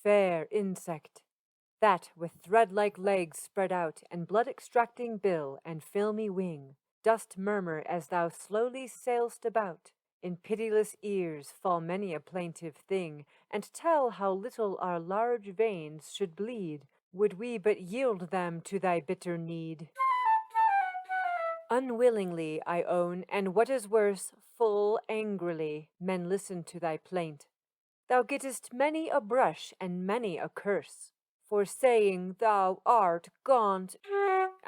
Fair insect, that with thread-like legs spread out and blood-extracting bill and filmy wing, dost murmur as thou slowly sail'st about. In pitiless ears fall many a plaintive thing, and tell how little our large veins should bleed, would we but yield them to thy bitter need. Unwillingly, I own, and what is worse, full angrily, men listen to thy plaint. Thou gettest many a brush and many a curse, for saying thou art gaunt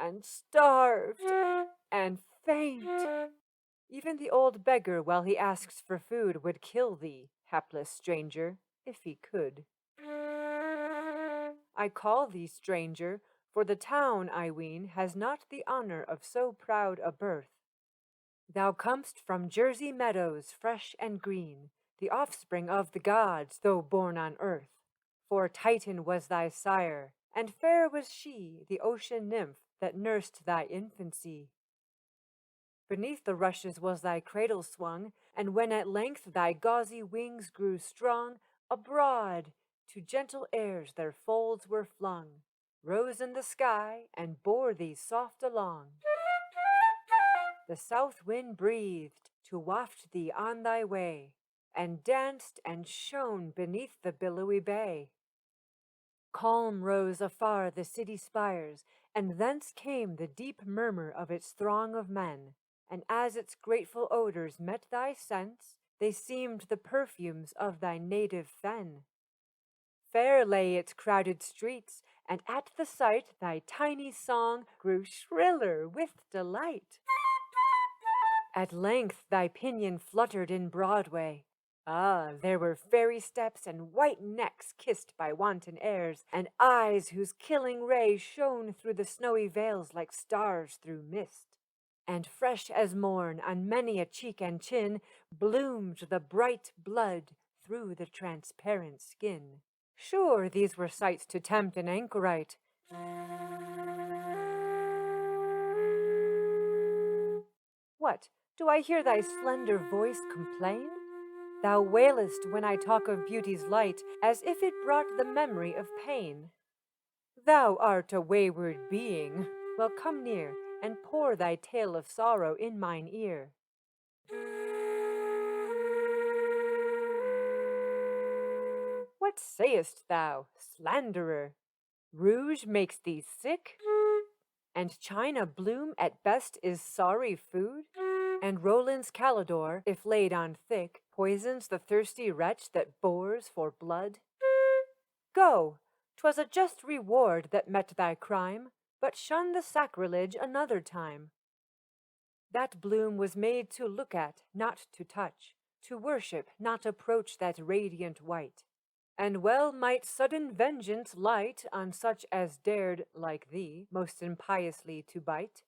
and starved and faint. Even the old beggar, while he asks for food, would kill thee, hapless stranger, if he could. I call thee stranger, for the town, I ween, has not the honor of so proud a birth. Thou comest from Jersey meadows fresh and green, the offspring of the gods, though born on earth. For Titan was thy sire, and fair was she, the ocean nymph that nursed thy infancy. Beneath the rushes was thy cradle swung, and when at length thy gauzy wings grew strong, abroad to gentle airs their folds were flung, rose in the sky, and bore thee soft along. The south wind breathed to waft thee on thy way, and danced and shone beneath the billowy bay. Calm rose afar the city spires, and thence came the deep murmur of its throng of men, and as its grateful odors met thy sense, they seemed the perfumes of thy native fen. Fair lay its crowded streets, and at the sight thy tiny song grew shriller with delight. At length thy pinion fluttered in Broadway. Ah, there were fairy steps and white necks kissed by wanton airs, and eyes whose killing ray shone through the snowy veils like stars through mist. And fresh as morn on many a cheek and chin bloomed the bright blood through the transparent skin. Sure, these were sights to tempt an anchorite. What, do I hear thy slender voice complain? Thou wailest when I talk of beauty's light, as if it brought the memory of pain. Thou art a wayward being. Well, come near, and pour thy tale of sorrow in mine ear. What sayest thou, slanderer? Rouge makes thee sick? And China bloom at best is sorry food? And Roland's Calidore, if laid on thick, poisons the thirsty wretch that bores for blood? Go, 'twas a just reward that met thy crime, but shun the sacrilege another time. That bloom was made to look at, not to touch, to worship, not approach that radiant white. And well might sudden vengeance light on such as dared, like thee, most impiously to bite.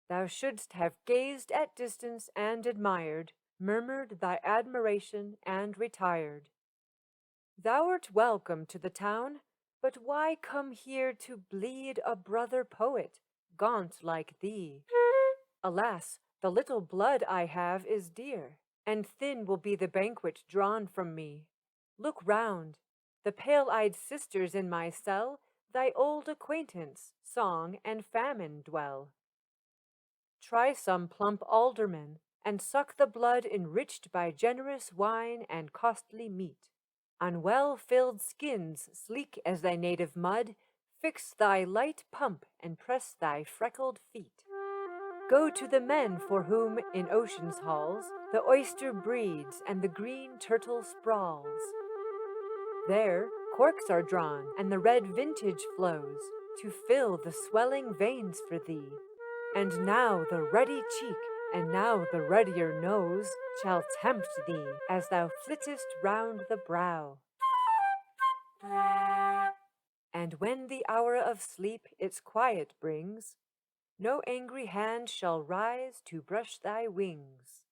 Thou shouldst have gazed at distance and admired, murmured thy admiration and retired. Thou'rt welcome to the town, but why come here to bleed a brother poet, gaunt like thee? Alas, the little blood I have is dear, and thin will be the banquet drawn from me. Look round, the pale-eyed sisters in my cell, thy old acquaintance, song and famine dwell. Try some plump alderman, and suck the blood enriched by generous wine and costly meat. On well-filled skins, sleek as thy native mud, fix thy light pump and press thy freckled feet. Go to the men for whom, in ocean's halls, the oyster breeds and the green turtle sprawls. There, corks are drawn, and the red vintage flows, to fill the swelling veins for thee. And now the ruddy cheek, and now the ruddier nose, shall tempt thee, as thou flittest round the brow. And when the hour of sleep its quiet brings, no angry hand shall rise to brush thy wings.